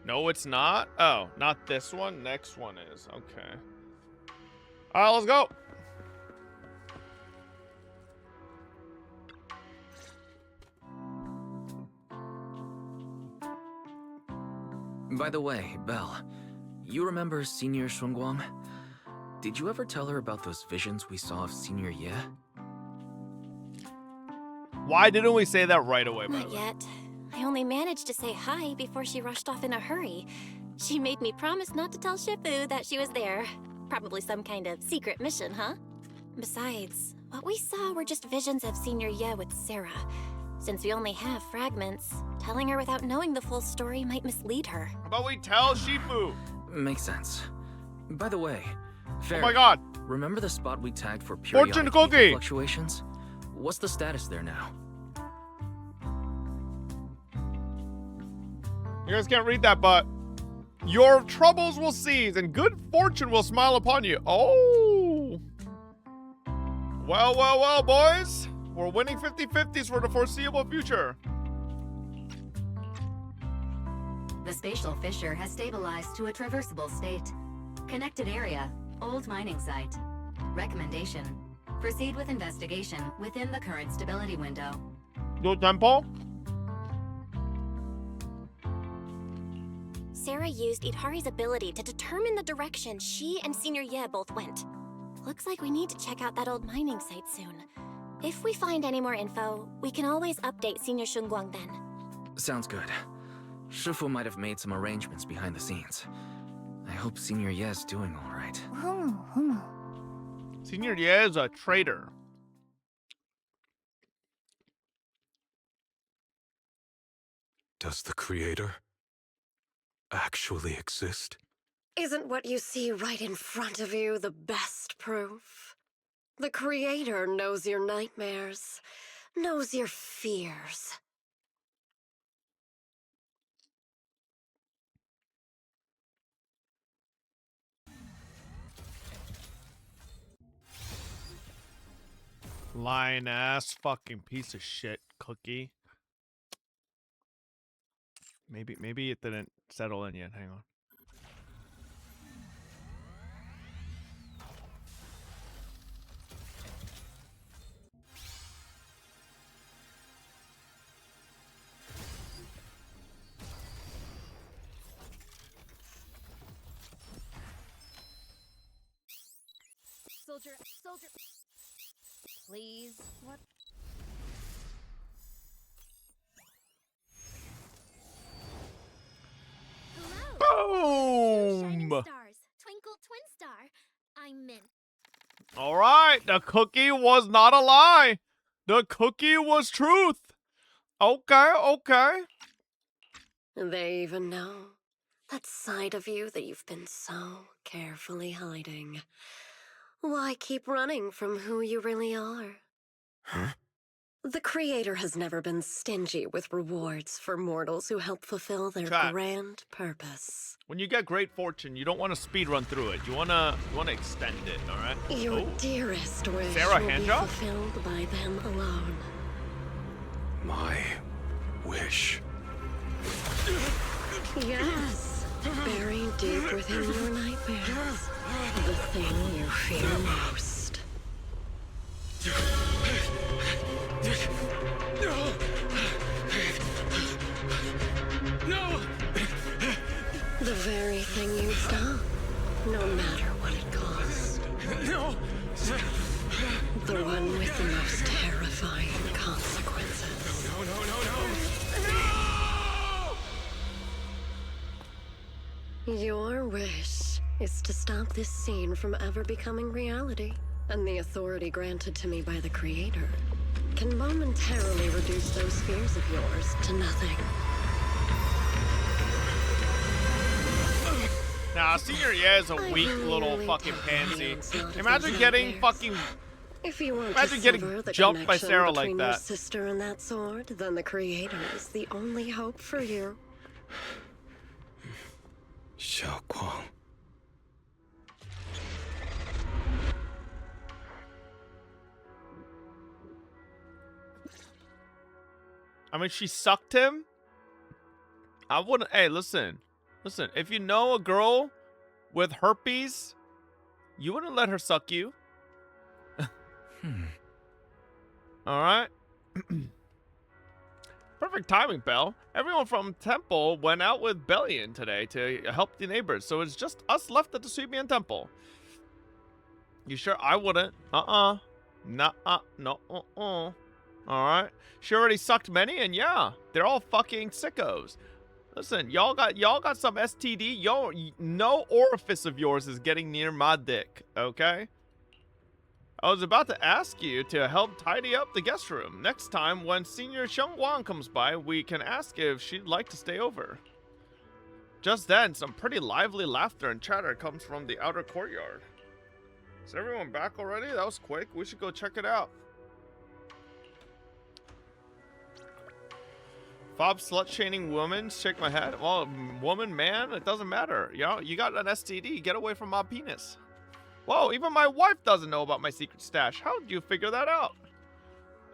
No, it's not. Oh, not this one. Next one is. Okay. All right, let's go. By the way, Belle, you remember Senior Shunguang? Did you ever tell her about those visions we saw of Senior Ye? Why didn't we say that right away, by Not the way? yet. I only managed to say hi before she rushed off in a hurry. She made me promise not to tell Shifu that she was there. Probably some kind of secret mission, huh? Besides, what we saw were just visions of Senior Ye with Sarah. Since we only have fragments, telling her without knowing the full story might mislead her. How about we tell Shifu? Makes sense. By the way, Oh my god. remember the spot we tagged for Fortune periodic cookie! ether fluctuations? What's the status there now? You guys can't read that, but your troubles will cease and good fortune will smile upon you. Oh. Well, well, well, boys. We're winning 50-50s for the foreseeable future. The spatial fissure has stabilized to a traversable state. Connected area, old mining site. Recommendation: proceed with investigation within the current stability window. Do tempo. Sarah used Idhari's ability to determine the direction she and Senior Ye both went. Looks like we need to check out that old mining site soon. If we find any more info, we can always update Senior Shunguang then. Sounds good. Shifu might have made some arrangements behind the scenes. I hope Senior Ye's doing all right. Senior Ye is a traitor. Does the Creator actually exist? Isn't what you see right in front of you the best proof? The Creator knows your nightmares, knows your fears. Lying ass fucking piece of shit cookie. Maybe it didn't settle in yet. Hang on. Soldier. Please, what? Hello. Shining Boom! stars, twinkle twin star. I'm in. All right, the cookie was not a lie. The cookie was truth. Okay, okay. They even know that side of you that you've been so carefully hiding. Why keep running from who you really are? Huh? The Creator has never been stingy with rewards for mortals who help fulfill their Chat. grand purpose. When you get great fortune, you don't want to speed run through it. You wanna extend it. All right. Your Oh. dearest wish Sarah will be handjob? fulfilled by them alone. My wish. Yes, buried deep within your nightmares, the thing you fear most. No! The very thing you'd stop, no matter what it cost. No! The one with the most terrifying consequences. No! Your wish is to stop this scene from ever becoming reality, and the authority granted to me by the Creator can momentarily reduce those fears of yours to nothing. Nah, Senior Ye is a weak little fucking pansy. Imagine getting fucking. If you want Imagine to getting sever the jumped by connection Sarah like between your that. sister and that sword, then the Creator is the only hope for you. Xiao Guang. I mean, she sucked him. I wouldn't. Hey, listen. Listen, if you know a girl with herpes, you wouldn't let her suck you. Alright? Perfect timing, Belle. Everyone from Temple went out with Bellion today to help the neighbors, so it's just us left at the Subian Temple. You sure? I wouldn't. Nuh-uh. Nuh-uh. No. Alright. She already sucked many, and yeah, they're all fucking sickos. Listen, y'all got some STD. Yo, no orifice of yours is getting near my dick, okay? I was about to ask you to help tidy up the guest room. Next time when Senior Xiongguang comes by, we can ask if she'd like to stay over. Just then, some pretty lively laughter and chatter comes from the outer courtyard. Is everyone back already? That was quick. We should go check it out. Fob slut-shaming woman, shake my head. Well, woman, man, it doesn't matter. You know, you got an STD, get away from my penis. Whoa, even my wife doesn't know about my secret stash. How did you figure that out?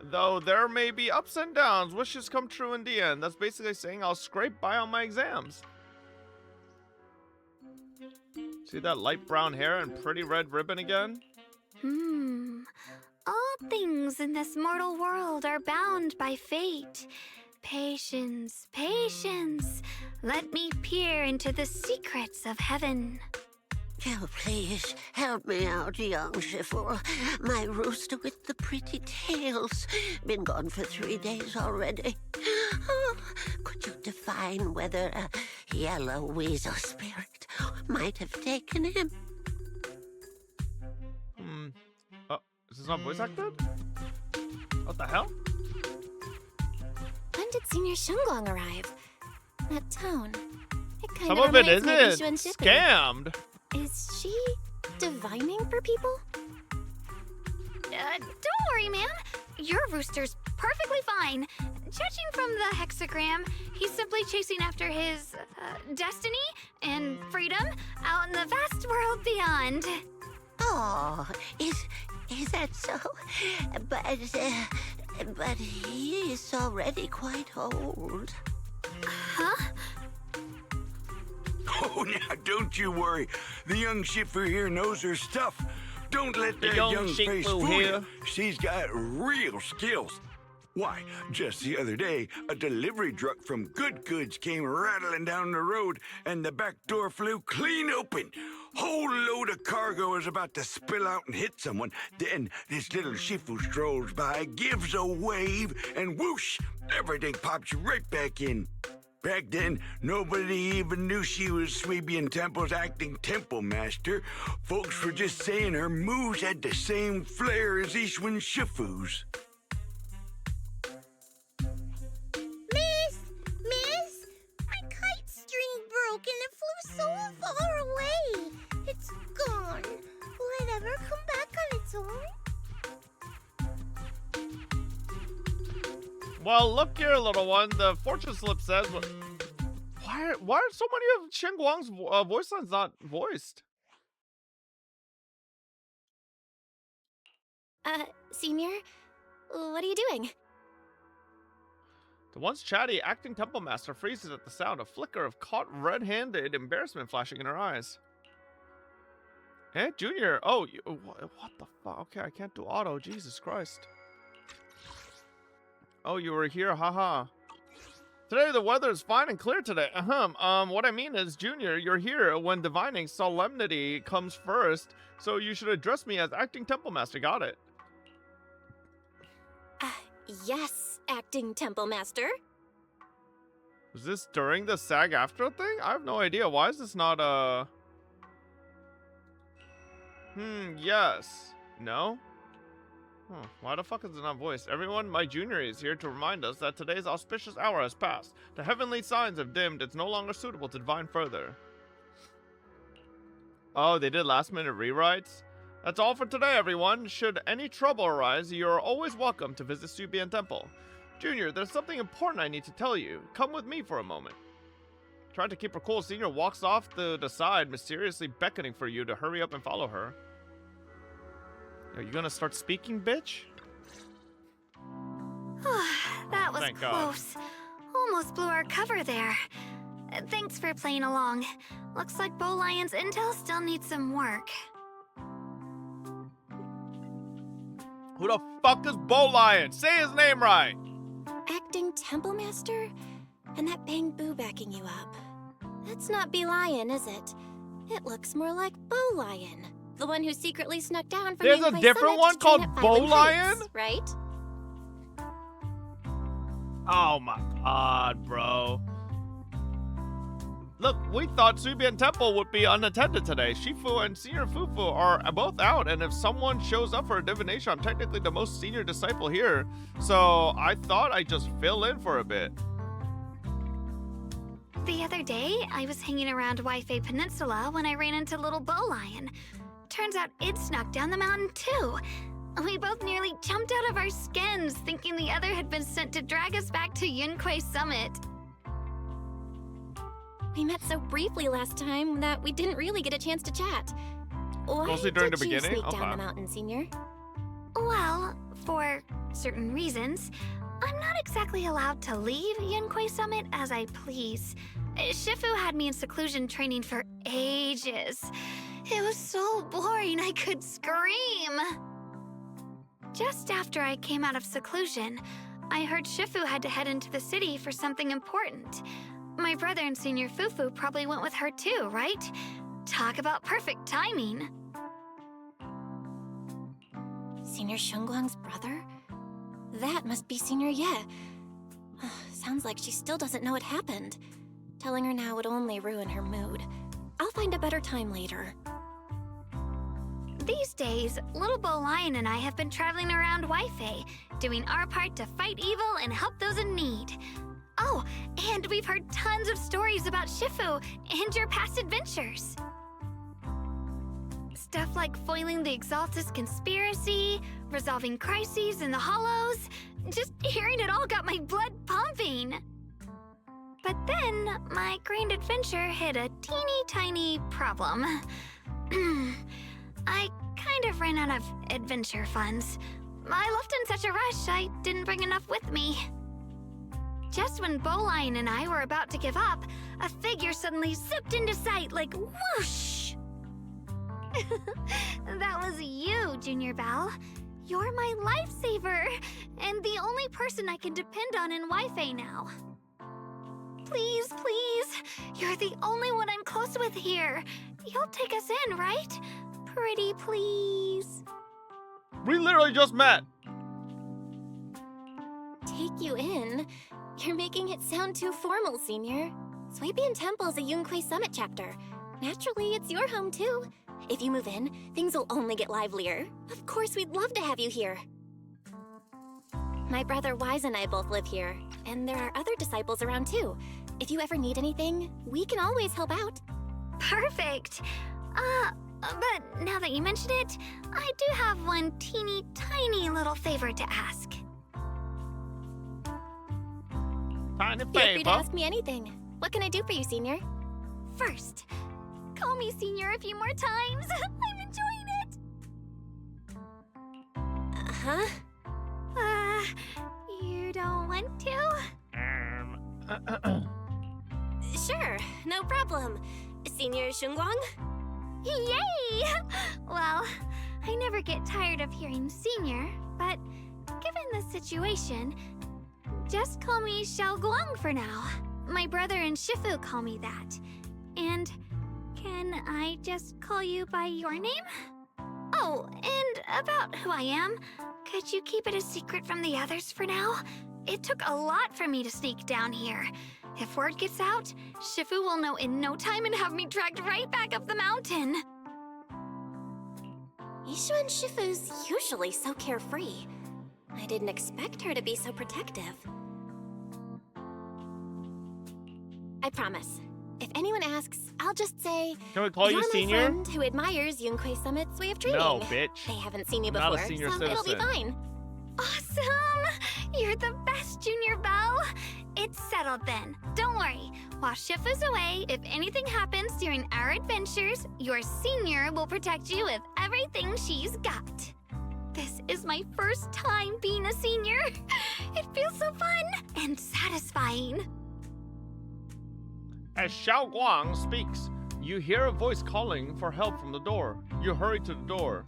Though there may be ups and downs, wishes come true in the end. That's basically saying I'll scrape by on my exams. See that light brown hair and pretty red ribbon again? All things in this mortal world are bound by fate. Patience, patience. Let me peer into the secrets of heaven. Oh, please, help me out, young Shifu. My rooster with the pretty tails. Been gone for 3 days already. Oh, could you define whether a yellow weasel spirit might have taken him? Is this not voice acted? What the hell? When did Senior Xiongguang arrive? That tone. It kind Some of of it reminds me of isn't. Ishu and Shifu. Scammed. Is she divining for people? Don't worry, man. Your rooster's perfectly fine. Judging from the hexagram, he's simply chasing after his destiny and freedom out in the vast world beyond. Oh, is that so? But he is already quite old. Huh? Oh, now don't you worry. The young Shifu here knows her stuff. Don't let that young young face Shifu fool here. you. She's got real skills. Why, just the other day, a delivery truck from Good Goods came rattling down the road, and the back door flew clean open. Whole load of cargo was about to spill out and hit someone. Then this little Shifu strolls by, gives a wave, and whoosh, everything pops right back in. Back then, nobody even knew she was Subian Temple's acting temple master. Folks were just saying her moves had the same flair as Ishwan Shifu's. Miss, my kite string broke and it flew so far away. It's gone. Will it ever come back on its own? Well, look here, little one. The fortune slip says, why are so many of Xiongguang's voice lines not voiced? Senior, what are you doing? The once chatty acting temple master freezes at the sound, a flicker of caught red-handed embarrassment flashing in her eyes. Eh, Junior? Oh, what the fuck? Okay, I can't do auto. Jesus Christ. Oh, you were here, haha. Today the weather is fine and clear today. What I mean is, Junior, you're here when divining solemnity comes first, so you should address me as acting temple master. Got it? Yes, acting temple master. Was this during the SAG-AFTRA thing? I have no idea. Why is this not yes. No? Huh. Why the fuck is it not voiced? Everyone, my junior is here to remind us that today's auspicious hour has passed. The heavenly signs have dimmed. It's no longer suitable to divine further. Oh, they did last-minute rewrites? That's all for today, everyone. Should any trouble arise, you are always welcome to visit Subian Temple. Junior, there's something important I need to tell you. Come with me for a moment. Trying to keep her cool, Senior walks off the side, mysteriously beckoning for you to hurry up and follow her. Are you gonna start speaking, bitch? That was Thank God. close. Almost blew our cover there. Thanks for playing along. Looks like Bow Lion's intel still needs some work. Who the fuck is Bow Lion? Say his name right. Acting Temple Master? And that Bang Boo backing you up. That's not Bee Lion, is it? It looks more like Bow Lion. The one who secretly snuck down from There's a Yunquay different Summit one to train called at Bow Firelink Lion? Heights, right? Oh my god, bro. Look, we thought Subian Temple would be unattended today. Shifu and Senior Fufu are both out, and if someone shows up for a divination, I'm technically the most senior disciple here. So I thought I'd just fill in for a bit. The other day, I was hanging around Waifei Peninsula when I ran into little Bow Lion. Turns out it snuck down the mountain too. We both nearly jumped out of our skins, thinking the other had been sent to drag us back to Yunquay Summit. We met so briefly last time that we didn't really get a chance to chat. Why Mostly during did the beginning? you sneak down Okay. the mountain, Senior? Well, for certain reasons, I'm not exactly allowed to leave Yunquay Summit as I please. Shifu had me in seclusion training for ages. It was so boring I could scream. Just after I came out of seclusion, I heard Shifu had to head into the city for something important. My brother and Senior Fufu probably went with her too, right? Talk about perfect timing. Senior Shunguang's brother? That must be Senior Ye. Sounds like she still doesn't know what happened. Telling her now would only ruin her mood. I'll find a better time later. These days, little Bow Lion and I have been traveling around Waifei, doing our part to fight evil and help those in need. Oh, and we've heard tons of stories about Shifu and your past adventures. Stuff like foiling the Exaltus conspiracy, resolving crises in the Hollows. Just hearing it all got my blood pumping. But then, my grand adventure hit a teeny tiny problem. I kind of ran out of adventure funds. I left in such a rush, I didn't bring enough with me. Just when Bow Lion and I were about to give up, a figure suddenly zipped into sight like whoosh! That was you, Junior Belle. You're my lifesaver, and the only person I can depend on in Waifei now. Please, please, you're the only one I'm close with here. You'll take us in, right? Pretty please. We literally just met. Take you in? You're making it sound too formal, Senior. Swabian Temple's a Yunquay Summit chapter. Naturally, it's your home too. If you move in, things will only get livelier. Of course, we'd love to have you here. My brother Wise and I both live here, and there are other disciples around too. If you ever need anything, we can always help out. Perfect. But now that you mention it, I do have one teeny tiny little favor to ask. Tiny Feel free to favor. ask me anything. What can I do for you, Senior? First, call me Senior a few more times. I'm enjoying it. Uh-huh. You don't want to? Sure, no problem. Senior Shunguang? Yay! Well, I never get tired of hearing Senior, but given the situation, just call me Xiaoguang for now. My brother and Shifu call me that. And can I just call you by your name? Oh, and about who I am, could you keep it a secret from the others for now? It took a lot for me to sneak down here. If word gets out, Shifu will know in no time and have me dragged right back up the mountain. Yishuan Shifu's usually so carefree. I didn't expect her to be so protective. I promise. If anyone asks, I'll just say, Can we call you you're my Senior? friend who admires Yunquay Summit's way of training. No, bitch. They haven't seen you Not a before, senior so it'll be citizen. fine. Awesome! You're the best, Junior Belle! It's settled then. Don't worry. While Shifu's away, if anything happens during our adventures, your Senior will protect you with everything she's got. This is my first time being a Senior. It feels so fun and satisfying. As Xiao Guang speaks, you hear a voice calling for help from the door. You hurry to the door.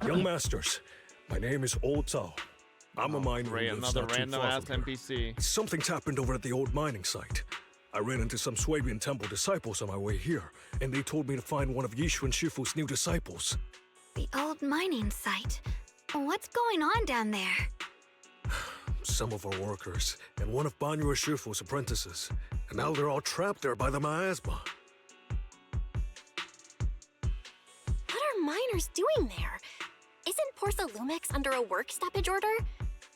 Young masters, my name is Old Zhao. I'm a miner who lives Another not too random far ass from here. NPC. Something's happened over at the old mining site. I ran into some Swabian temple disciples on my way here, and they told me to find one of Yishu and Shifu's new disciples. The old mining site. What's going on down there? Some of our workers, and one of Banyu and Shifu's apprentices. And now they're all trapped there by the miasma. What are miners doing there? Isn't Porsa Lumex under a work stoppage order?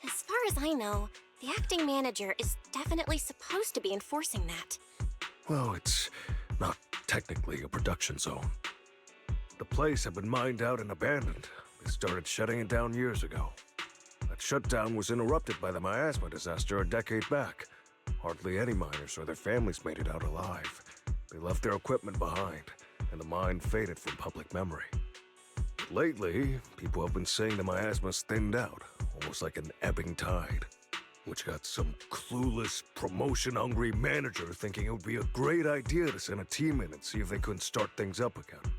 As far as I know, the acting manager is definitely supposed to be enforcing that. Well, it's not technically a production zone. The place had been mined out and abandoned. They started shutting it down years ago. That shutdown was interrupted by the miasma disaster a decade back. Hardly any miners or their families made it out alive. They left their equipment behind, and the mine faded from public memory. Lately, people have been saying the miasma's thinned out, almost like an ebbing tide, which got some clueless, promotion-hungry manager thinking it would be a great idea to send a team in and see if they couldn't start things up again.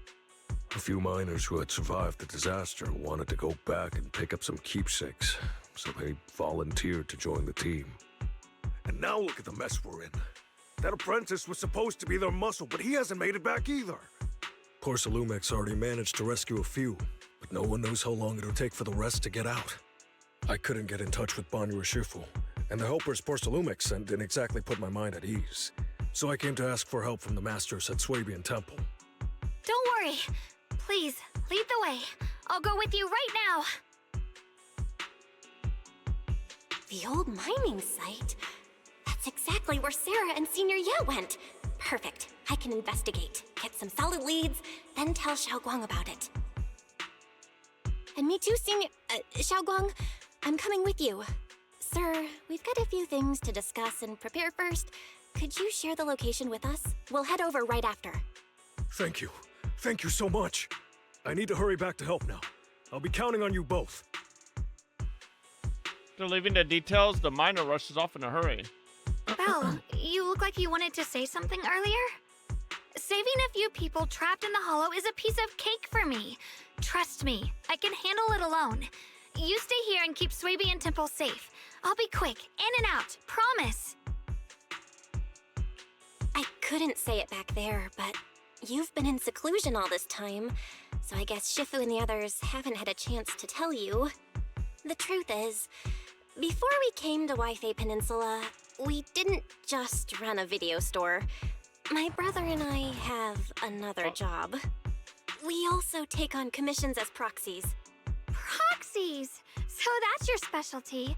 A few miners who had survived the disaster wanted to go back and pick up some keepsakes, so they volunteered to join the team. And now look at the mess we're in. That apprentice was supposed to be their muscle, but he hasn't made it back either. Porsa Lumex already managed to rescue a few, but no one knows how long it'll take for the rest to get out. I couldn't get in touch with Banyu Shifu, and the helpers Porsa Lumex sent didn't exactly put my mind at ease. So I came to ask for help from the masters at Swabian Temple. Don't worry. Please, lead the way. I'll go with you right now. The old mining site? That's exactly where Sarah and Senior Ye went. Perfect. I can investigate, get some solid leads, then tell Xiao Guang about it. And me too, Senior... Xiao Guang, I'm coming with you. Sir, we've got a few things to discuss and prepare first. Could you share the location with us? We'll head over right after. Thank you. Thank you so much. I need to hurry back to help now. I'll be counting on you both. After leaving the details, the miner rushes off in a hurry. Belle, you look like you wanted to say something earlier? Saving a few people trapped in the hollow is a piece of cake for me. Trust me, I can handle it alone. You stay here and keep Swabian Temple safe. I'll be quick, in and out, promise. I couldn't say it back there, but you've been in seclusion all this time, so I guess Shifu and the others haven't had a chance to tell you. The truth is, before we came to Waifei Peninsula, we didn't just run a video store. My brother and I have another job. We also take on commissions as proxies. Proxies! So that's your specialty.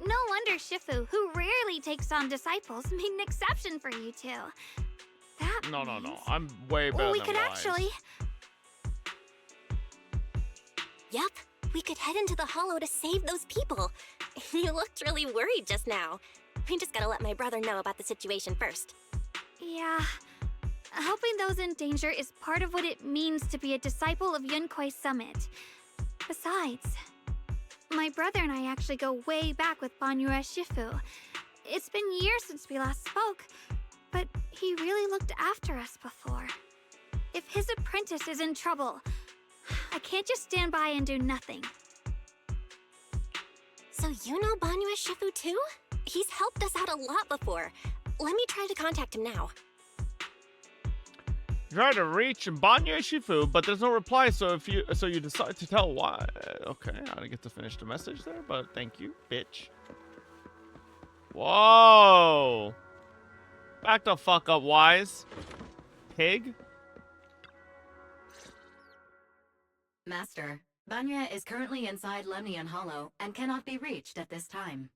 No wonder Shifu, who rarely takes on disciples, made an exception for you two. That No. means... I'm way better Well, we than could Wise. actually... Yup, we could head into the hollow to save those people. You looked really worried just now. We just gotta let my brother know about the situation first. Yeah. Helping those in danger is part of what it means to be a disciple of Yunkwei Summit. Besides, my brother and I actually go way back with Banyu Shifu. It's been years since we last spoke, but he really looked after us before. If his apprentice is in trouble, I can't just stand by and do nothing. So you know Banyu Shifu too? He's helped us out a lot before. Let me try to contact him now. Try to reach Banyu Shifu, but there's no reply. So you decide to tell why. Okay, I didn't get to finish the message there, but thank you, bitch. Whoa! Back the fuck up, Wise. Pig. Master, Banya is currently inside Lemnian Hollow and cannot be reached at this time.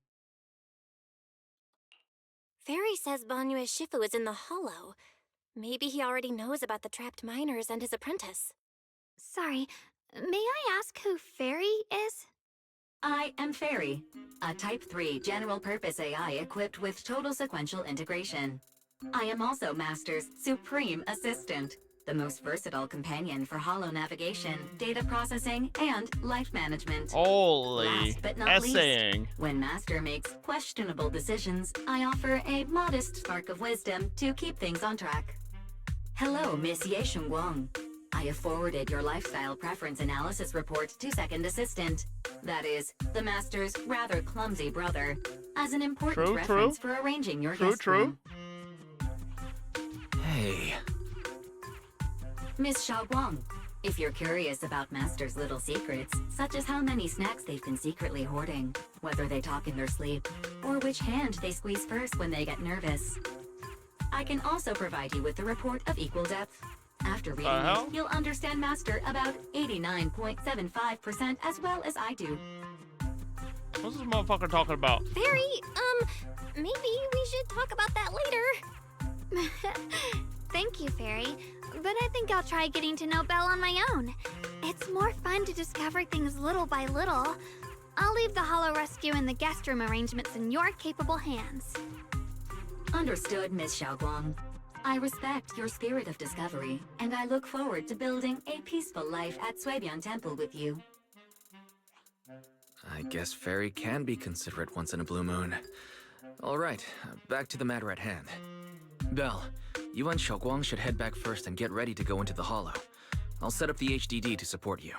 Fairy says Banyu Shifu is in the hollow. Maybe he already knows about the trapped miners and his apprentice. Sorry, may I ask who Fairy is? I am Fairy, a Type 3 general-purpose AI equipped with total sequential integration. I am also Master's supreme assistant. the most versatile companion for holo navigation, data processing, and life management. Holy Last but not essaying. least, when Master makes questionable decisions, I offer a modest spark of wisdom to keep things on track. Hello, Miss Ye Shengguang. I have forwarded your lifestyle preference analysis report to Second Assistant. That is, the Master's rather clumsy brother, as an important reference for arranging your guest room. Hey. Miss Xiaoguang, if you're curious about Master's little secrets, such as how many snacks they've been secretly hoarding, whether they talk in their sleep, or which hand they squeeze first when they get nervous, I can also provide you with a report of equal depth. After reading it, you'll understand Master about 89.75% as well as I do. What's this motherfucker talking about? Fairy, maybe we should talk about that later. Thank you, Fairy, but I think I'll try getting to know Belle on my own. It's more fun to discover things little by little. I'll leave the holo rescue and the guest room arrangements in your capable hands. Understood, Miss Xiaoguang. I respect your spirit of discovery, and I look forward to building a peaceful life at Suibian Temple with you. I guess Fairy can be considerate once in a blue moon. All right, back to the matter at hand. Belle, you and Xiaoguang should head back first and get ready to go into the holo. I'll set up the HDD to support you.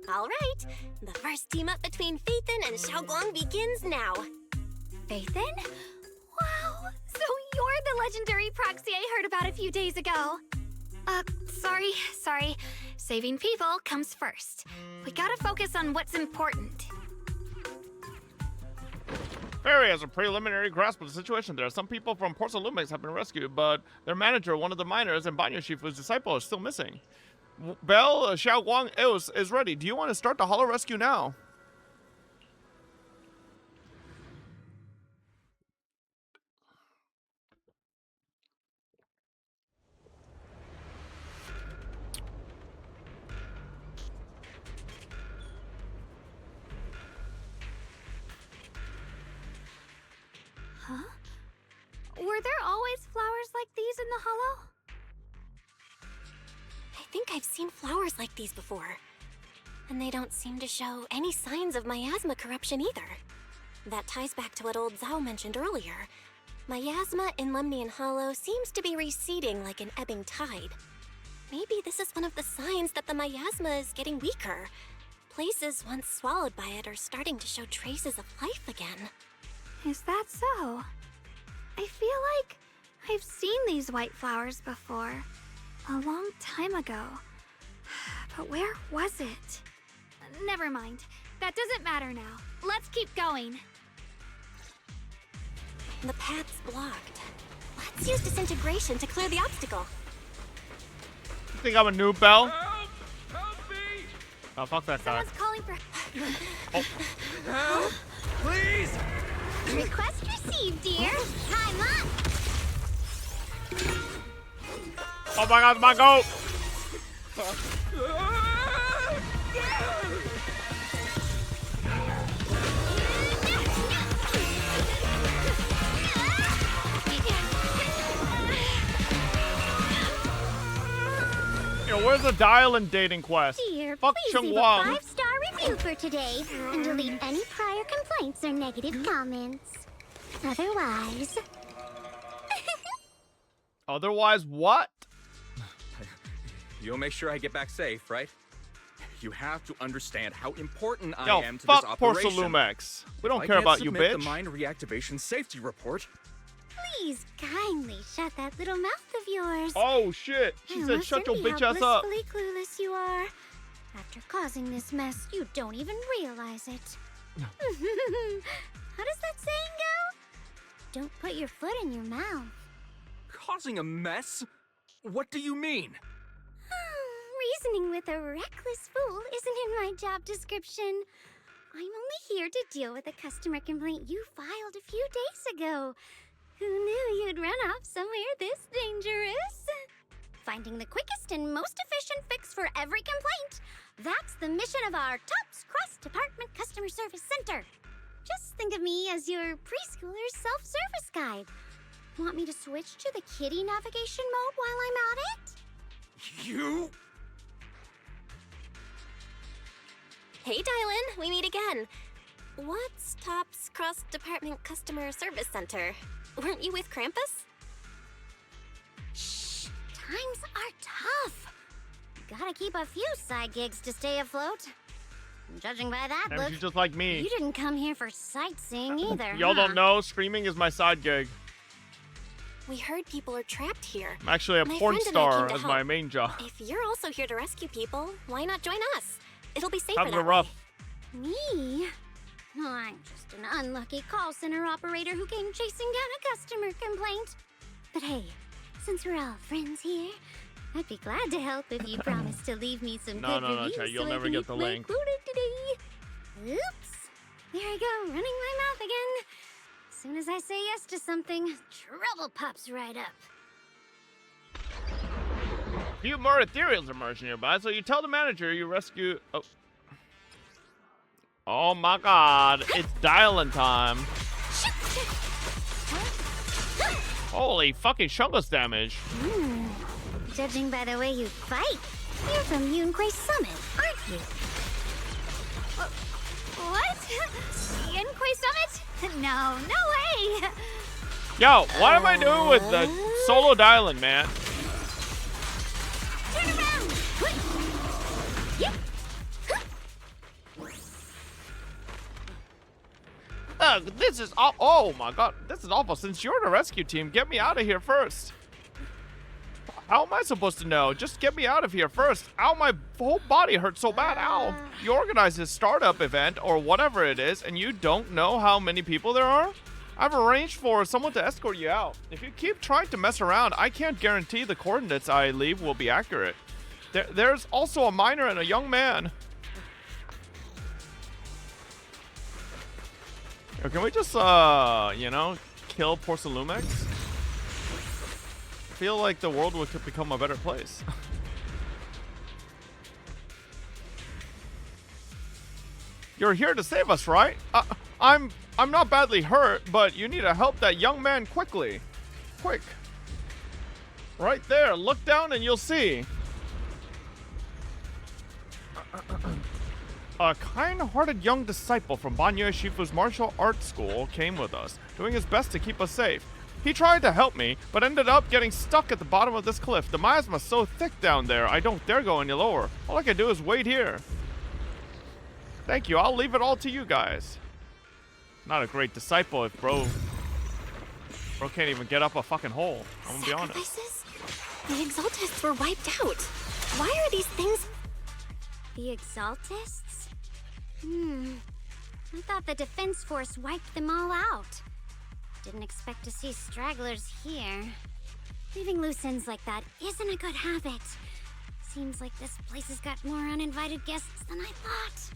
All right, the first team up between Phaethon and Xiaoguang begins now. Phaethon? Wow, so you're the legendary proxy I heard about a few days ago. Sorry. Saving people comes first. We gotta focus on what's important. Fairy has a preliminary grasp of the situation. There are some people from Porcelain Lumix have been rescued, but their manager, one of the miners, and Banyo Shifu's disciple is still missing. Belle, Xiaoguang, Eos is ready. Do you want to start the holo rescue now? Huh? Were there always flowers like these in the holo? I think I've seen flowers like these before. And they don't seem to show any signs of miasma corruption either. That ties back to what old Zhao mentioned earlier. Miasma in Lemnian Hollow seems to be receding like an ebbing tide. Maybe this is one of the signs that the miasma is getting weaker. Places once swallowed by it are starting to show traces of life again. Is that so? I feel like I've seen these white flowers before. A long time ago. But where was it? Never mind. That doesn't matter now. Let's keep going. The path's blocked. Let's use disintegration to clear the obstacle. You think I'm a noob, Belle? Help me! Oh, fuck that guy. Someone's calling for... Help! Please! Request received, dear. Time up. Oh my god, my goat! Yo, where's the dial and dating quest? Dear, Fuck please leave a Chengguang. 5-star review for today and delete any prior complaints or negative comments. Otherwise... Otherwise, what? You'll make sure I get back safe, right? You have to understand how important Yo, I am to fuck this operation. Porcelain Lumix. We don't I care can't about you, submit bitch. the mine reactivation safety report. Please kindly shut that little mouth of yours. Oh shit! She said, "Shut your bitch ass up." Blissfully clueless you are. After causing this mess, you don't even realize it. How does that saying go? Don't put your foot in your mouth. Causing a mess? What do you mean? Reasoning with a reckless fool isn't in my job description. I'm only here to deal with a customer complaint you filed a few days ago. Who knew you'd run off somewhere this dangerous? Finding the quickest and most efficient fix for every complaint. That's the mission of our TOPS Cross-Department Customer Service Center. Just think of me as your preschooler's self-service guide. Want me to switch to the kitty navigation mode while I'm at it? You? Hey, Dylan, we meet again. What's Top's cross-department customer service center? Weren't you with Krampus? Shh, times are tough. Gotta keep a few side gigs to stay afloat. Judging by that And look, she's just like me. you didn't come here for sightseeing either. Y'all huh? don't know, streaming is my side gig. We heard people are trapped here. I'm actually a My porn friend and I star came to as help. my main job. If you're also here to rescue people, why not join us? It'll be safer Times that are rough. way. Me? Oh, I'm just an unlucky call center operator who came chasing down a customer complaint. But hey, since we're all friends here, I'd be glad to help if you promise to leave me some No, good no, reviews Chay, you'll so I never can get eat the my link. food today. Oops. There I go, running my mouth again. As soon as I say yes to something, trouble pops right up. A few more ethereals emerge nearby, so you tell the manager you rescue. Oh my god, it's dialing time. Holy fucking chungus damage. Judging by the way you fight, you're from Yunquay Summit, aren't you? What? Yunquay Summit? No, no way! Yo, what am I doing with the solo dialing, man? Turn around! Yep. This is oh my god, this is awful. Since you're the rescue team, get me out of here first. How am I supposed to know? Just get me out of here first. Ow, my whole body hurts so bad. Ow. You organize this startup event or whatever it is, and you don't know how many people there are? I've arranged for someone to escort you out. If you keep trying to mess around, I can't guarantee the coordinates I leave will be accurate. There's also a minor and a young man. Or can we just, you know, kill Porcelumex? I feel like the world would become a better place. You're here to save us, right? I'm not badly hurt, but you need to help that young man quickly. Quick. Right there, look down and you'll see. A kind-hearted young disciple from Banyo Shifu's martial arts school came with us, doing his best to keep us safe. He tried to help me, but ended up getting stuck at the bottom of this cliff. The miasma's so thick down there, I don't dare go any lower. All I can do is wait here. Thank you, I'll leave it all to you guys. Not a great disciple if bro can't even get up a fucking hole. I'm gonna be honest. Sacrifices? The Exaltists were wiped out. Why are these things... The Exaltists? I thought the Defense Force wiped them all out. Didn't expect to see stragglers here. Leaving loose ends like that isn't a good habit. Seems like this place has got more uninvited guests than I thought.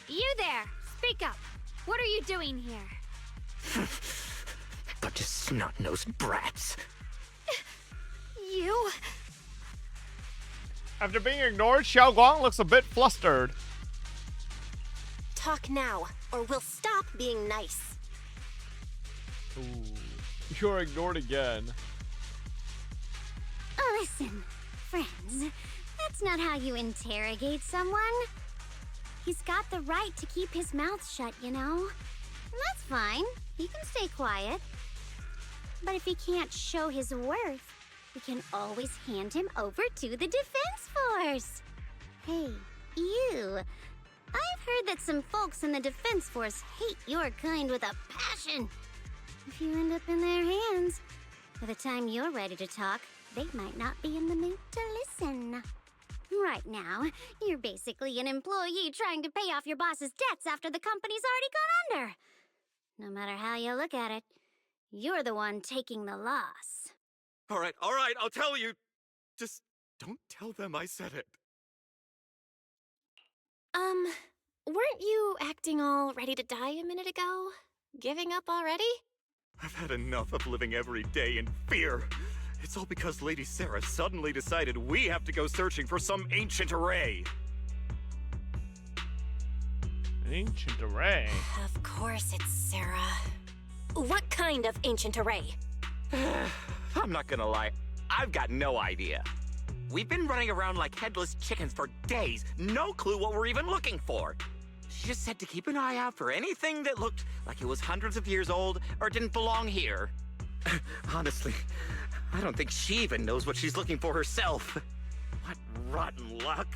You there! Speak up! What are you doing here? Bunch of snot-nosed brats. You... After being ignored, Xiao Guang looks a bit flustered. Talk now, or we'll stop being nice. Ooh, you're ignored again. Listen, friends, that's not how you interrogate someone. He's got the right to keep his mouth shut, you know? And that's fine. He can stay quiet. But if he can't show his worth, we can always hand him over to the Defense Force. Hey, you. I've heard that some folks in the Defense Force hate your kind with a passion. If you end up in their hands, by the time you're ready to talk, they might not be in the mood to listen. Right now, you're basically an employee trying to pay off your boss's debts after the company's already gone under. No matter how you look at it, you're the one taking the loss. All right, I'll tell you. Just don't tell them I said it. Weren't you acting all ready to die a minute ago? Giving up already? I've had enough of living every day in fear. It's all because Lady Sarah suddenly decided we have to go searching for some ancient array. Ancient array? Of course it's Sarah. What kind of ancient array? I'm not gonna lie, I've got no idea. We've been running around like headless chickens for days, no clue what we're even looking for. She just said to keep an eye out for anything that looked like it was hundreds of years old or didn't belong here. Honestly, I don't think she even knows what she's looking for herself. What rotten luck.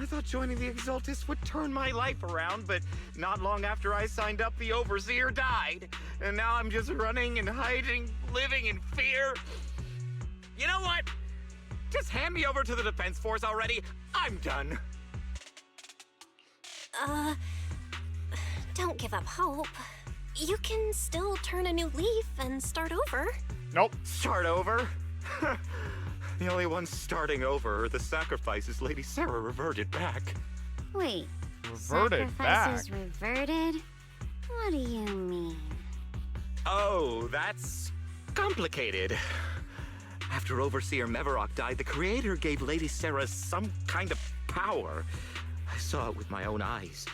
I thought joining the Exaltists would turn my life around, but not long after I signed up, the Overseer died. And now I'm just running and hiding, living in fear. You know what? Just hand me over to the Defense Force already. I'm done. Don't give up hope. You can still turn a new leaf and start over. Nope. Start over? The only ones starting over are the sacrifices Lady Sarah reverted back. Wait. Reverted sacrifices back? reverted? What do you mean? Oh, that's complicated. After Overseer Mevarok died, the Creator gave Lady Sarah some kind of power. I saw it with my own eyes.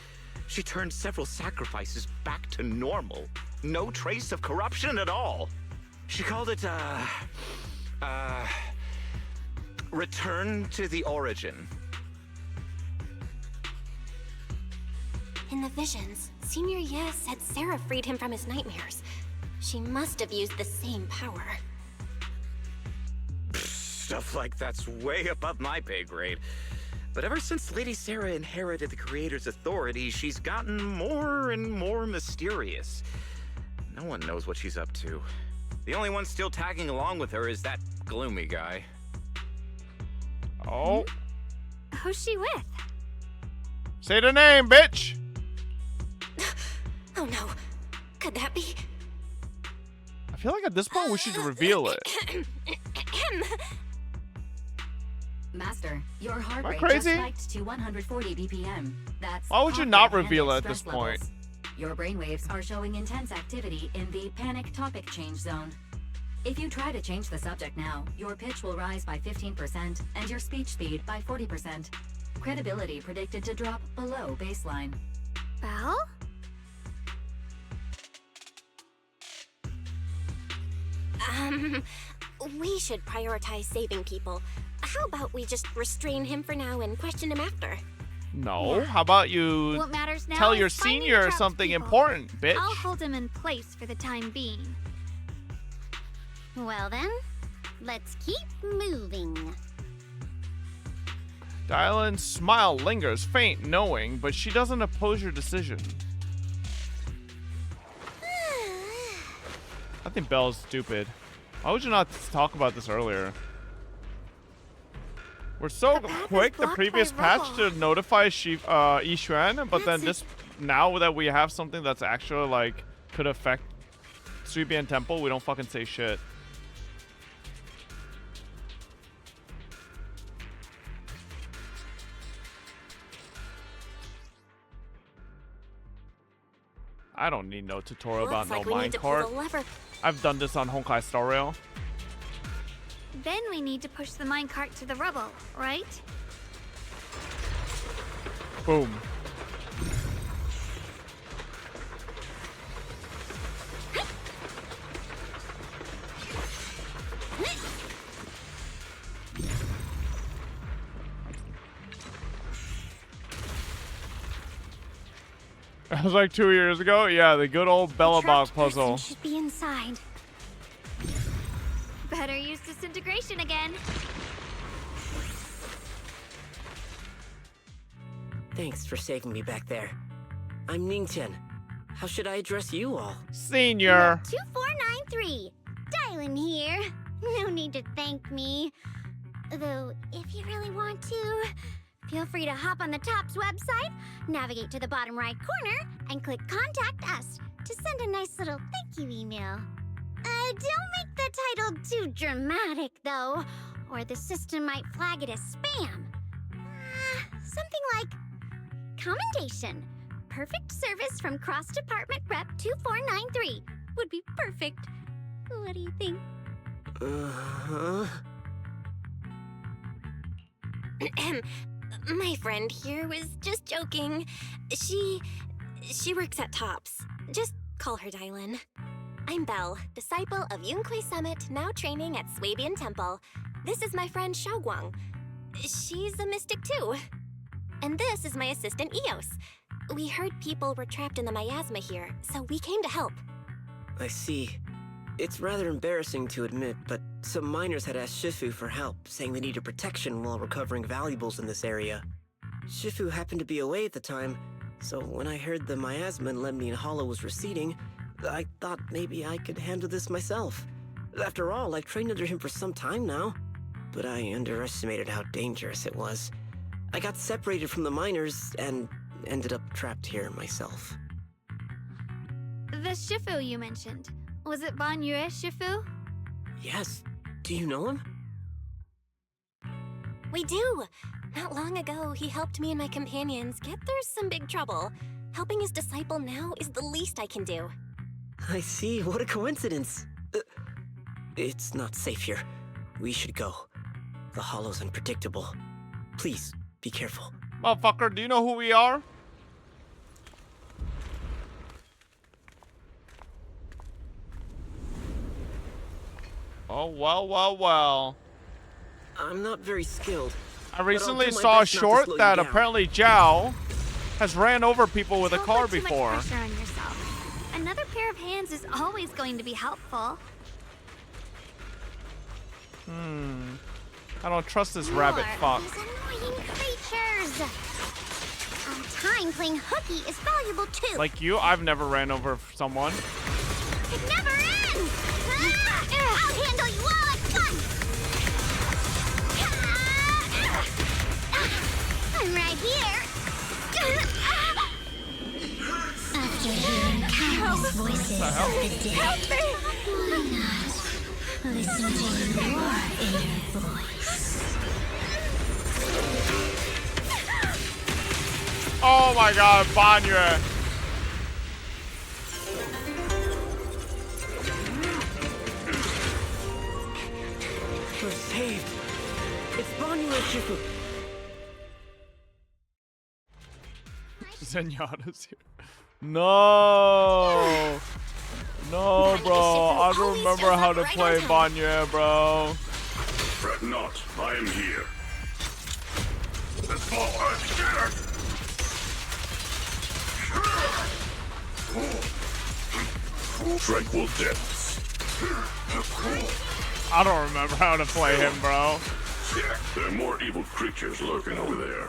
She turned several sacrifices back to normal. No trace of corruption at all. She called it, Return to the Origin. In the visions, Senior Ye said Sarah freed him from his nightmares. She must have used the same power. Stuff like that's way above my pay grade. But ever since Lady Sarah inherited the Creator's authority, she's gotten more and more mysterious. No one knows what she's up to. The only one still tagging along with her is that gloomy guy. Oh. Who's she with? Say the name, bitch! Oh no. Could that be? I feel like at this point we should reveal it. Master, your heart Am I rate crazy? just spiked to 140 BPM. That's Why would you half not your reveal it at stress this point? levels. Your brainwaves are showing intense activity in the panic topic change zone. If you try to change the subject now, your pitch will rise by 15% and your speech speed by 40%. Credibility predicted to drop below baseline. Belle? We should prioritize saving people. How about we just restrain him for now and question him after? No. How about you What matters now tell is your finding the senior trapped something people. important, bitch? I'll hold him in place for the time being. Well then, let's keep moving. Dylan's smile lingers, faint, knowing, but she doesn't oppose your decision. I think Belle's stupid. Why would you not talk about this earlier? We're so The path is quick, the blocked previous by patch to rubble. notify Yixuan, but then That's this, now that we have something that's actually, like, could affect Suibian Temple, we don't fucking say shit. I don't need no tutorial about Looks like no we need to pull the minecart. lever. I've done this on Honkai Star Rail. Then we need to push the minecart to the rubble, right? Boom. That was like 2 years ago. Yeah, the good old Bella Box Trapped person puzzle. should be inside. Better use disintegration again. Thanks for saving me back there. I'm Ningtian. How should I address you all? Senior. 2493. Dylan here. No need to thank me. Though, if you really want to, feel free to hop on the TOPS website, navigate to the bottom right corner, and click Contact Us to send a nice little thank you email. Don't make the title too dramatic, though, or the system might flag it as spam. Something like Commendation. Perfect service from Cross Department Rep 2493 would be perfect. What do you think? My friend here was just joking. She works at TOPS. Just call her Dylan. I'm Belle, disciple of Yunque Summit, now training at Swabian Temple. This is my friend Xiaoguang. She's a mystic too. And this is my assistant Eos. We heard people were trapped in the miasma here, so we came to help. I see. It's rather embarrassing to admit, but some miners had asked Shifu for help, saying they needed protection while recovering valuables in this area. Shifu happened to be away at the time, so when I heard the miasma in Lemnian Hollow was receding, I thought maybe I could handle this myself. After all, I've trained under him for some time now, but I underestimated how dangerous it was. I got separated from the miners and ended up trapped here myself. The Shifu you mentioned, was it Banyue Shifu? Yes. Do you know him? We do! Not long ago, he helped me and my companions get through some big trouble. Helping his disciple now is the least I can do. I see. What a coincidence. It's not safe here. We should go. The hollow's unpredictable. Please, be careful. Motherfucker, do you know who we are? Oh, well. I'm not very skilled. I recently saw a short that apparently Zhao has ran over people with a car before. Don't put too much pressure on yourself. Another pair of hands is always going to be helpful. I don't trust this rabbit fuck. These annoying creatures. Time playing hooky is valuable too. Like you, I've never ran over someone. It never ends. I'll handle you all at once. I'm right here. After hearing countless voices of the dead, why not listen to your inner voice? Oh my god, Banyue. We're saved. It's Banyue Shifu. Zenyatta's here. No, bro. I don't remember how to play Banyue, bro. Fret not, I am here. Let's fall together. Tranquil depths. I don't remember how to play him, bro. There are more evil creatures lurking over there.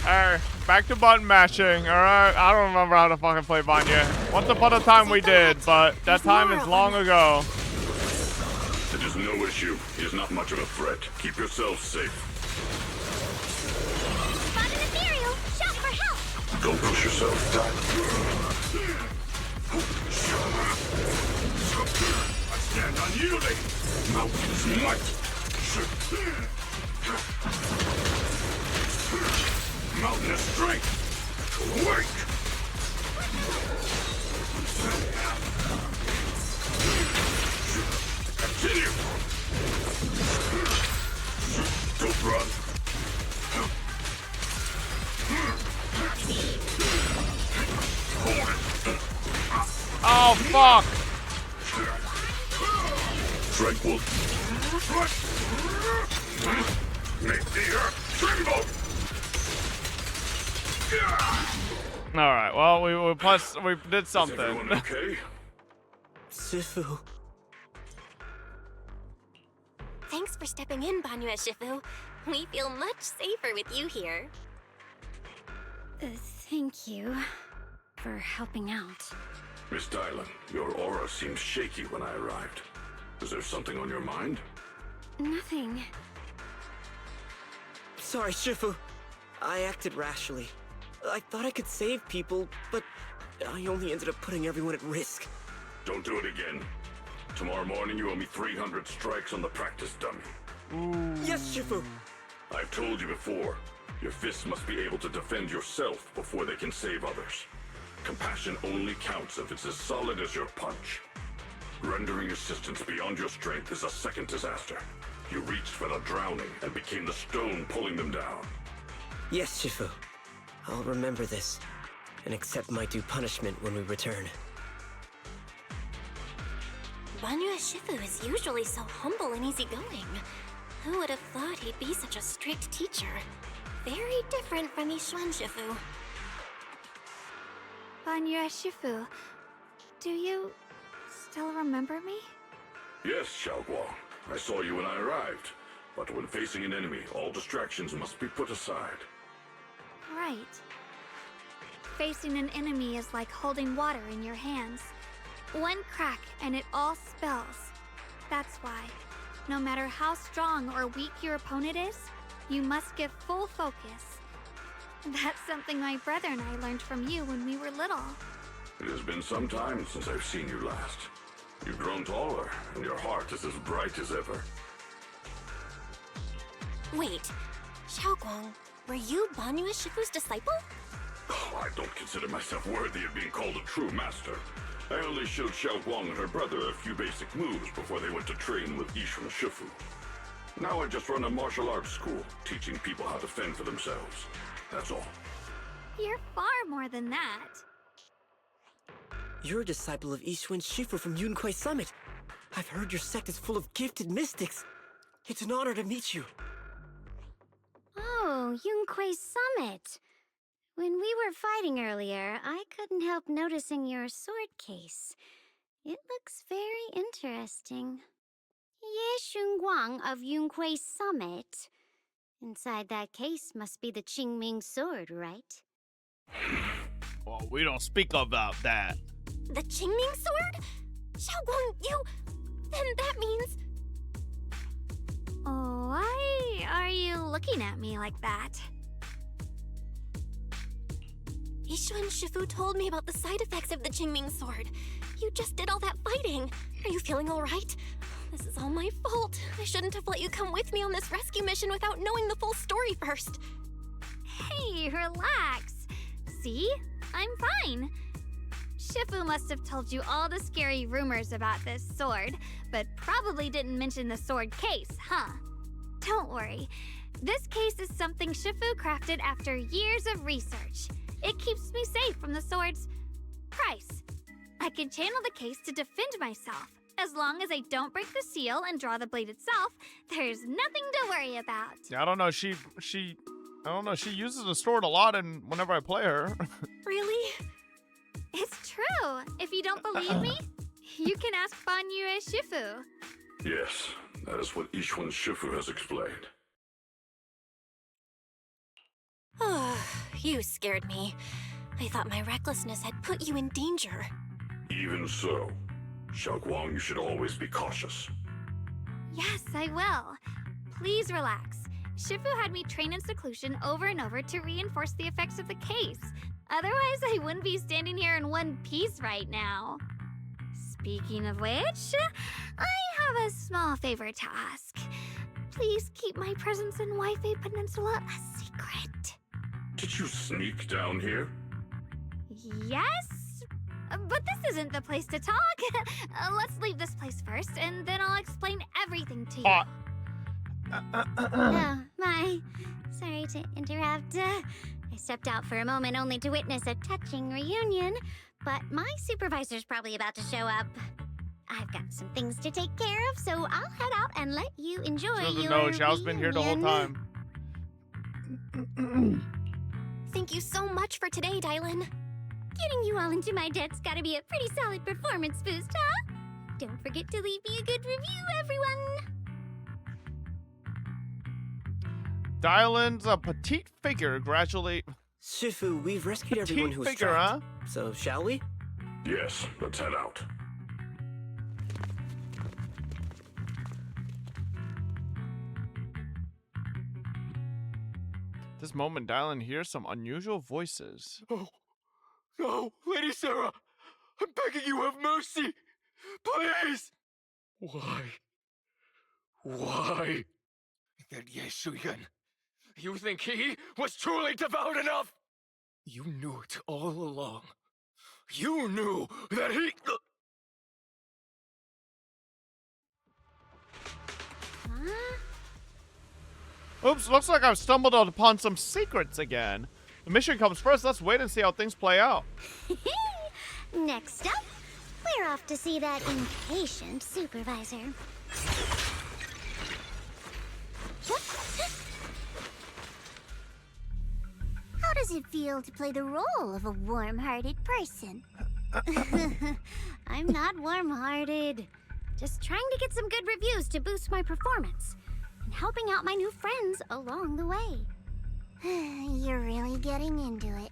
Alright, back to button mashing, alright? I don't remember how to fucking play Banyue. Once upon a time we did, but that time is long ago. It is no issue. He is not much of a threat. Keep yourself safe. Spot an ethereal. Shout for help. Don't push yourself, Doc. I stand unyielding. Mountain's might. Mountainous strength. Awake. Continue. Don't run. Hold it. Oh, fuck. Tranquil. Make the earth tremble. Alright, well, we did something. Is everyone okay? Shifu. Thanks for stepping in, Banyue Shifu. We feel much safer with you here. Thank you for helping out. Miss Dylan, your aura seemed shaky when I arrived. Is there something on your mind? Nothing. Sorry, Shifu. I acted rashly. I thought I could save people, but I only ended up putting everyone at risk. Don't do it again. Tomorrow morning you owe me 300 strikes on the practice dummy. Yes, Shifu. I've told you before, your fists must be able to defend yourself before they can save others. Compassion only counts if it's as solid as your punch. Rendering assistance beyond your strength is a second disaster. You reached for the drowning and became the stone pulling them down. Yes, Shifu. I'll remember this, and accept my due punishment when we return. Banyue Shifu is usually so humble and easygoing. Who would have thought he'd be such a strict teacher? Very different from Yishuan Shifu. Banyue Shifu, do you still remember me? Yes, Xiaoguang. I saw you when I arrived. But when facing an enemy, all distractions must be put aside. Right. Facing an enemy is like holding water in your hands. One crack and it all spills. That's why, no matter how strong or weak your opponent is, you must give full focus. That's something my brother and I learned from you when we were little. It has been some time since I've seen you last. You've grown taller, and your heart is as bright as ever. Wait, Xiaoguang, were you Banyue Shifu's disciple? Oh, I don't consider myself worthy of being called a true master. I only showed Xiaoguang and her brother a few basic moves before they went to train with Yishuan Shifu. Now I just run a martial arts school, teaching people how to fend for themselves. That's all. You're far more than that. You're a disciple of Yishuan Shifu from Yunquai Summit. I've heard your sect is full of gifted mystics. It's an honor to meet you. Oh, Yunquai Summit. When we were fighting earlier, I couldn't help noticing your sword case. It looks very interesting. Ye Shunguang of Yunquai Summit. Inside that case must be the Qingming sword, right? Well, we don't speak about that. The Qingming sword? Xiaoguang, you... Then that means... Why are you looking at me like that? Yishuan Shifu told me about the side effects of the Qingming sword. You just did all that fighting. Are you feeling all right? This is all my fault. I shouldn't have let you come with me on this rescue mission without knowing the full story first. Hey, relax. See? I'm fine. Shifu must have told you all the scary rumors about this sword, but probably didn't mention the sword case, huh? Don't worry. This case is something Shifu crafted after years of research. It keeps me safe from the sword's price. I can channel the case to defend myself. As long as I don't break the seal and draw the blade itself, there's nothing to worry about. Yeah, I don't know. She uses the sword a lot, and whenever I play her. Really? It's true. If you don't believe me, you can ask Banyue Shifu. Yes, that is what Yishuan Shifu has explained. You scared me. I thought my recklessness had put you in danger. Even so, Xiaoguang, you should always be cautious. Yes, I will. Please relax. Shifu had me train in seclusion over and over to reinforce the effects of the case. Otherwise, I wouldn't be standing here in one piece right now. Speaking of which, I have a small favor to ask. Please keep my presence in Wi-Fi Peninsula a secret. Did you sneak down here? Yes? But this isn't the place to talk. Let's leave this place first, and then I'll explain everything to you. Oh, my. Sorry to interrupt. I stepped out for a moment only to witness a touching reunion, but my supervisor's probably about to show up. I've got some things to take care of, so I'll head out and let you enjoy your No, Xiao's been here the whole time. Thank you so much for today, Dylan. Getting you all into my debt's gotta be a pretty solid performance boost, huh? Don't forget to leave me a good review, everyone! Dylan's a petite figure, gradually. Shifu, we've rescued everyone who's figure, trapped. So, shall we? Yes, let's head out. This moment, Dylan hears some unusual voices. Oh, no, Lady Sarah! I'm begging you, have mercy! Please! Why? Why? That Ye Shuyan. You think he was truly devout enough? You knew it all along. You knew that he... Huh? Oops, looks like I've stumbled upon some secrets again. The mission comes first. Let's wait and see how things play out. Next up, we're off to see that impatient supervisor. How does it feel to play the role of a warm-hearted person? I'm not warm-hearted. Just trying to get some good reviews to boost my performance. And helping out my new friends along the way. You're really getting into it.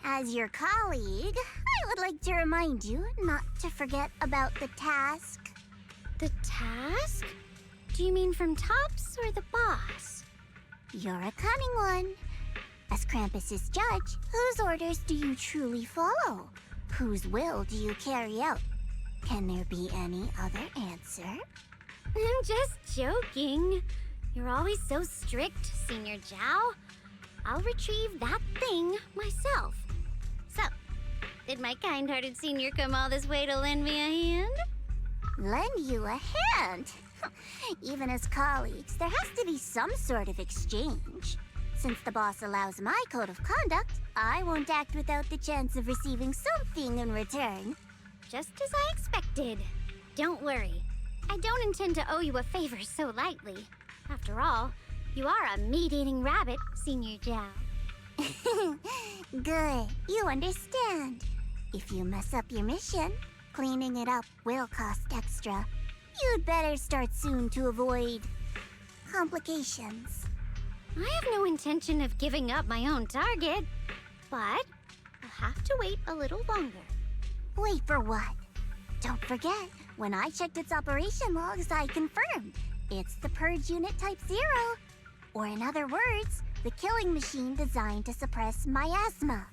As your colleague, I would like to remind you not to forget about the task. The task? Do you mean from Tops or the boss? You're a cunning one. As Krampus's judge, whose orders do you truly follow? Whose will do you carry out? Can there be any other answer? I'm just joking. You're always so strict, Senior Zhao. I'll retrieve that thing myself. So, did my kind-hearted senior come all this way to lend me a hand? Lend you a hand? Even as colleagues, there has to be some sort of exchange. Since the boss allows my code of conduct, I won't act without the chance of receiving something in return. Just as I expected. Don't worry. I don't intend to owe you a favor so lightly. After all, you are a meat-eating rabbit, Senior Zhao. Good. You understand. If you mess up your mission, cleaning it up will cost extra. You'd better start soon to avoid complications. I have no intention of giving up my own target, but I'll have to wait a little longer. Wait for what? Don't forget, when I checked its operation logs, I confirmed it's the Purge Unit Type 0. Or in other words, the killing machine designed to suppress miasma.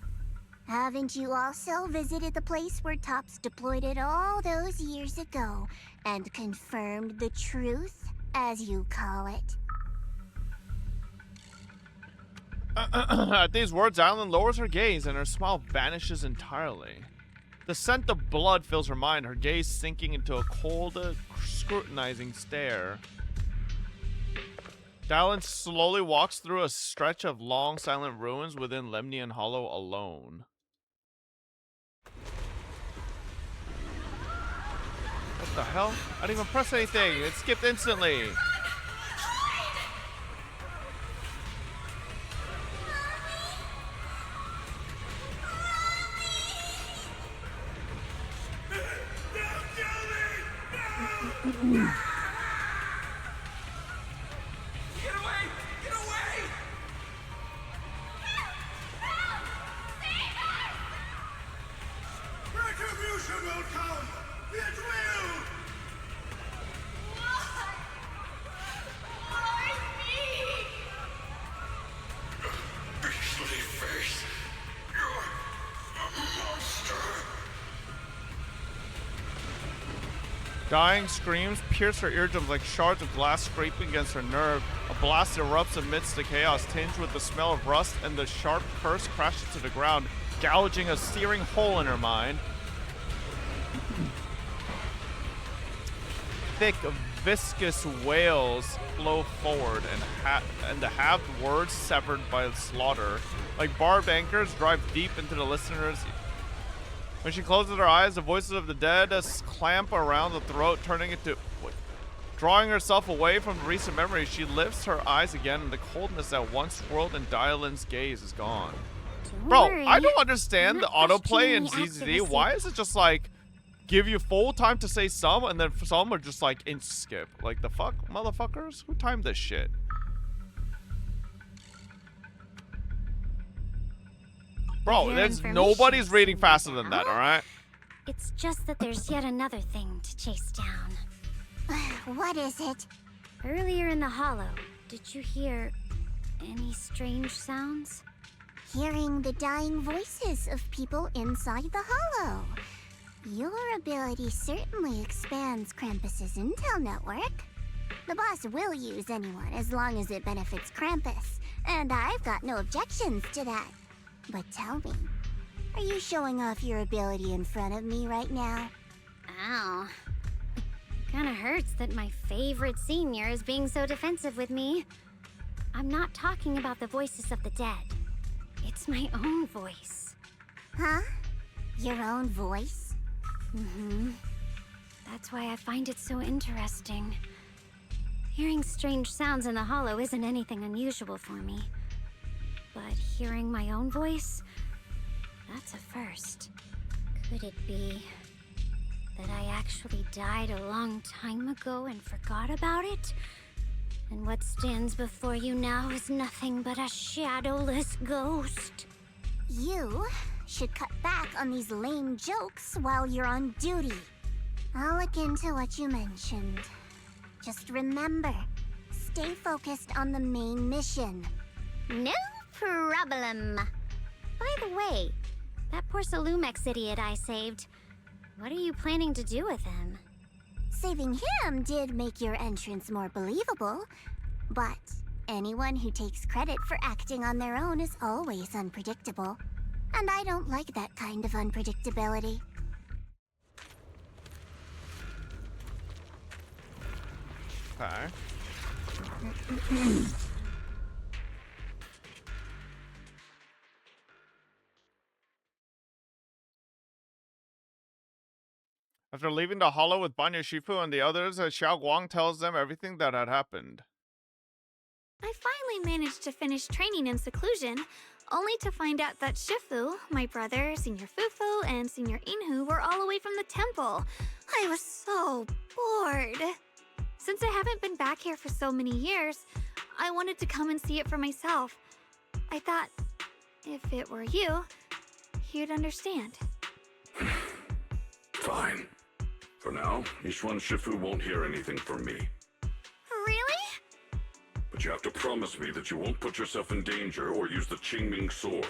Haven't you also visited the place where Tops deployed it all those years ago and confirmed the truth, as you call it? At these words, Alan lowers her gaze and her smile vanishes entirely. The scent of blood fills her mind, her gaze sinking into a cold, scrutinizing stare. Dallin slowly walks through a stretch of long, silent ruins within Lemnian Hollow alone. What the hell? I didn't even press anything. It skipped instantly. Dying screams pierce her eardrums like shards of glass scraping against her nerve. A blast erupts amidst the chaos, tinged with the smell of rust, and the sharp curse crashes to the ground, gouging a searing hole in her mind. Thick, viscous wails flow forward, and the halved words severed by slaughter, like barbed anchors, drive deep into the listener's. When she closes her eyes, the voices of the dead clamp around the throat, turning it to... Drawing herself away from recent memories, she lifts her eyes again, and the coldness that once swirled in Diolin's gaze is gone. Bro, I don't understand the autoplay in ZZZ. Why is it just like, give you full time to say some, and then some are just like inch skip? Like, the fuck, motherfuckers? Who timed this shit? Bro, there's nobody's reading faster than that, alright? It's just that there's yet another thing to chase down. What is it? Earlier in the hollow, did you hear any strange sounds? Hearing the dying voices of people inside the hollow. Your ability certainly expands Krampus's intel network. The boss will use anyone as long as it benefits Krampus, and I've got no objections to that. But tell me, are you showing off your ability in front of me right now? Ow. Kinda hurts that my favorite senior is being so defensive with me. I'm not talking about the voices of the dead. It's my own voice. Huh? Your own voice? Mm-hmm. That's why I find it so interesting. Hearing strange sounds in the hollow isn't anything unusual for me. But hearing my own voice, that's a first. Could it be that I actually died a long time ago and forgot about it? And what stands before you now is nothing but a shadowless ghost. You should cut back on these lame jokes while you're on duty. I'll look into what you mentioned. Just remember, stay focused on the main mission. No problem. By the way, that poor Salumex idiot I saved, what are you planning to do with him? Saving him did make your entrance more believable, but anyone who takes credit for acting on their own is always unpredictable. And I don't like that kind of unpredictability. Okay. After leaving the hollow with Banyo Shifu and the others, Xiao Guang tells them everything that had happened. I finally managed to finish training in seclusion, only to find out that Shifu, my brother, Senior Fufu, and Senior Inhu were all away from the temple. I was so bored. Since I haven't been back here for so many years, I wanted to come and see it for myself. I thought, if it were you, you'd understand. Fine. For now, Yishuan Shifu won't hear anything from me. Really? But you have to promise me that you won't put yourself in danger or use the Qingming sword.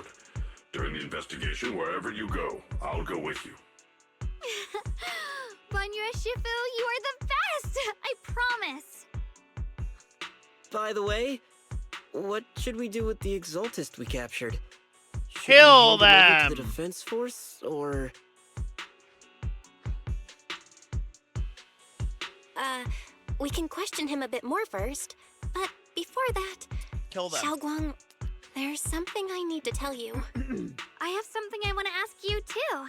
During the investigation, wherever you go, I'll go with you. Banyo Shifu, you are the best! I promise! By the way, what should we do with the Exaltist we captured? Should Kill we hand him over them! to the defense force, or... We can question him a bit more first. But before that, Kill them. Xiao Guang, there's something I need to tell you. I have something I want to ask you, too.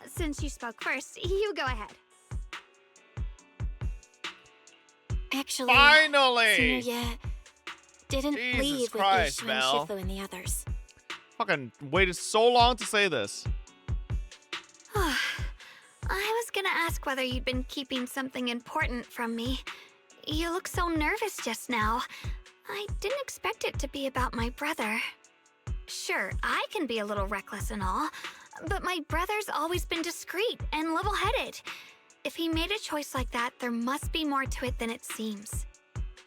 Since you spoke first, you go ahead. Actually, Finally! Sunuya didn't Jesus leave Christ, with Belle. Yishuan Shifu and the others. Fucking waited so long to say this. I was gonna ask whether you'd been keeping something important from me. You look so nervous just now. I didn't expect it to be about my brother. Sure, I can be a little reckless and all, but my brother's always been discreet and level-headed. If he made a choice like that, there must be more to it than it seems.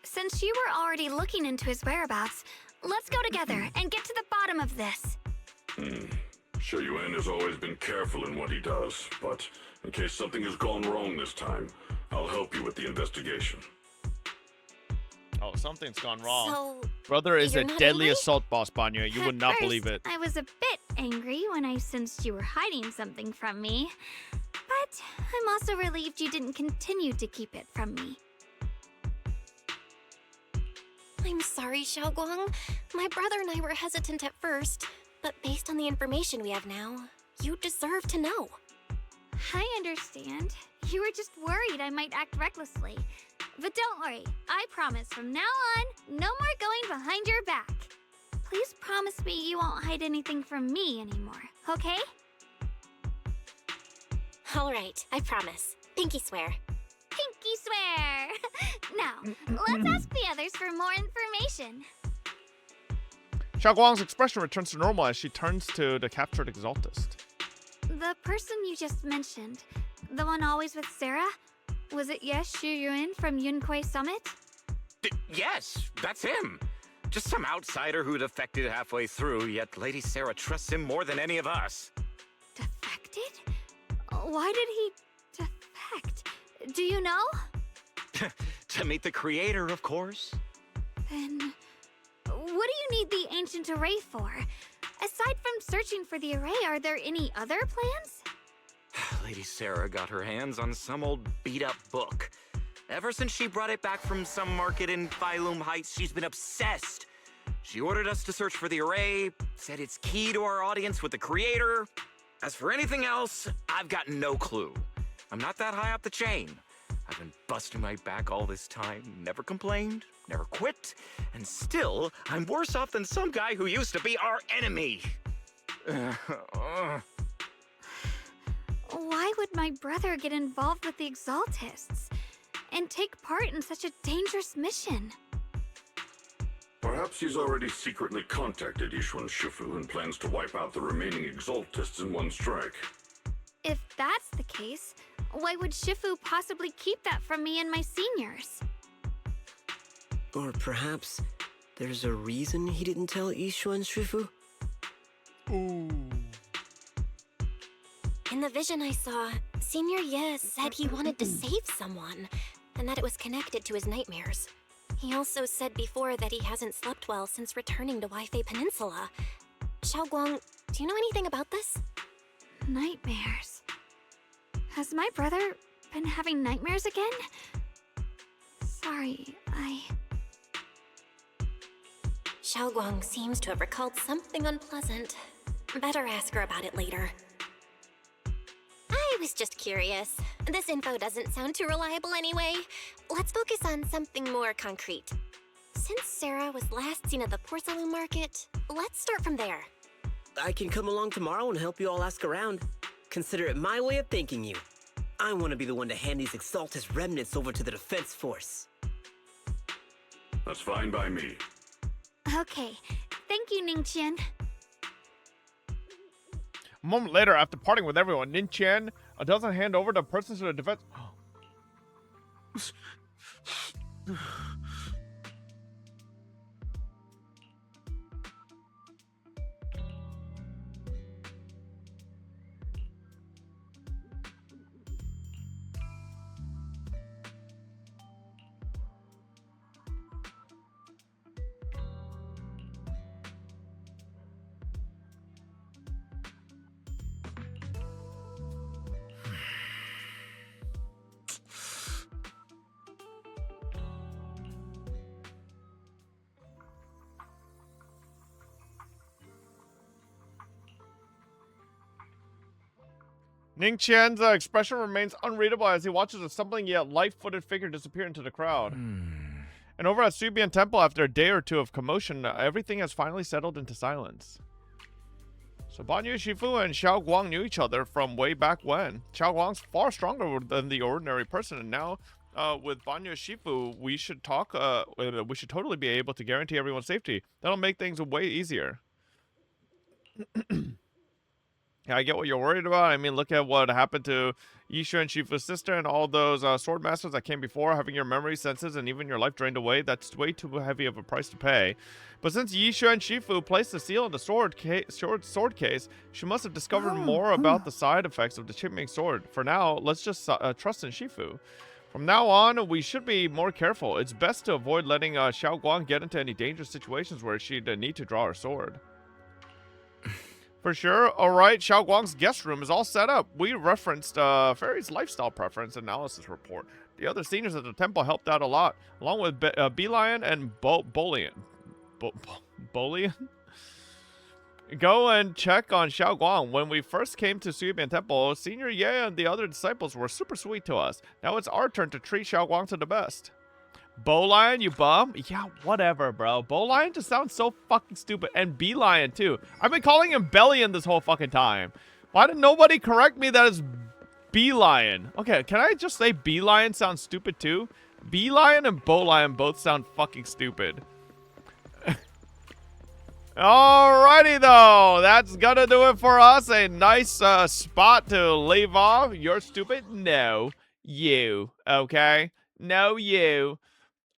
Since you were already looking into his whereabouts, let's go together and get to the bottom of this. Shi Yuan has always been careful in what he does, but in case something has gone wrong this time, I'll help you with the investigation. Oh, something's gone wrong. So, Brother is a you're not deadly angry? assault boss, Banyo. You would At not first, believe it. I was a bit angry when I sensed you were hiding something from me. But I'm also relieved you didn't continue to keep it from me. I'm sorry, Xiao Guang. My brother and I were hesitant at first, but based on the information we have now, you deserve to know. I understand. You were just worried I might act recklessly. But don't worry, I promise from now on, no more going behind your back. Please promise me you won't hide anything from me anymore, okay? All right, I promise. Pinky swear. Pinky swear! Now, let's ask the others for more information. Xiao Guang's expression returns to normal as she turns to the captured Exaltist. The person you just mentioned, the one always with Sarah? Was it Xu Yuan from Yunquei Summit? Yes, that's him. Just some outsider who defected halfway through, yet Lady Sarah trusts him more than any of us. Defected? Why did he defect? Do you know? To meet the creator, of course. Then, what do you need the ancient array for? Aside from searching for the array, are there any other plans? Lady Sarah got her hands on some old beat-up book. Ever since she brought it back from some market in Phylum Heights, she's been obsessed. She ordered us to search for the array, said it's key to our audience with the creator. As for anything else, I've got no clue. I'm not that high up the chain. I've been busting my back all this time, never complained, never quit, and still, I'm worse off than some guy who used to be our enemy. Why would my brother get involved with the Exaltists and take part in such a dangerous mission? Perhaps he's already secretly contacted Yishuan Shifu and plans to wipe out the remaining Exaltists in one strike. If that's the case, why would Shifu possibly keep that from me and my seniors? Or perhaps there's a reason he didn't tell Yishuan Shifu? Ooh. In the vision I saw, Senior Ye said he wanted to save someone, and that it was connected to his nightmares. He also said before that he hasn't slept well since returning to Waifei Peninsula. Xiaoguang, do you know anything about this? Nightmares. Has my brother been having nightmares again? Sorry, Xiaoguang seems to have recalled something unpleasant. Better ask her about it later. I was just curious. This info doesn't sound too reliable anyway. Let's focus on something more concrete. Since Sarah was last seen at the porcelain market, let's start from there. I can come along tomorrow and help you all ask around. Consider it my way of thanking you. I want to be the one to hand these Exaltus remnants over to the defense force. That's fine by me. Okay. Thank you, Ningqian. A moment later, after parting with everyone, Nin Qian doesn't hand over the person to the defense. Ning Qian's expression remains unreadable as he watches a stumbling yet light-footed figure disappear into the crowd. And over at Subian Temple, after a day or two of commotion, everything has finally settled into silence. So Banyu Shifu and Xiao Guang knew each other from way back when. Xiao Guang's far stronger than the ordinary person, and now with Banyu Shifu, we should totally be able to guarantee everyone's safety. That'll make things way easier. Yeah, I get what you're worried about. I mean, look at what happened to Yishuan Shifu's sister and all those sword masters that came before, having your memory, senses, and even your life drained away. That's way too heavy of a price to pay. But since Yishuan Shifu placed the seal in the sword case, she must have discovered more about the side effects of the Chipming sword. For now, let's just trust in Shifu. From now on, we should be more careful. It's best to avoid letting Xiao Guang get into any dangerous situations where she'd need to draw her sword. For sure. Alright, Xiao Guang's guest room is all set up. We referenced Fairy's lifestyle preference analysis report. The other seniors at the temple helped out a lot, along with Beelion and Bolian. Bolian? Go and check on Xiao Guang. When we first came to Subian Temple, Senior Ye and the other disciples were super sweet to us. Now it's our turn to treat Xiao Guang to the best. Bolion, you bum? Yeah, whatever, bro. Bolion just sounds so fucking stupid. And Beelion, too. I've been calling him Bellion this whole fucking time. Why did nobody correct me that it's Beelion? Okay, can I just say Beelion sounds stupid, too? Beelion and Bolion both sound fucking stupid. Alrighty, though. That's gonna do it for us. A nice spot to leave off. You're stupid? No. You. Okay? No, you.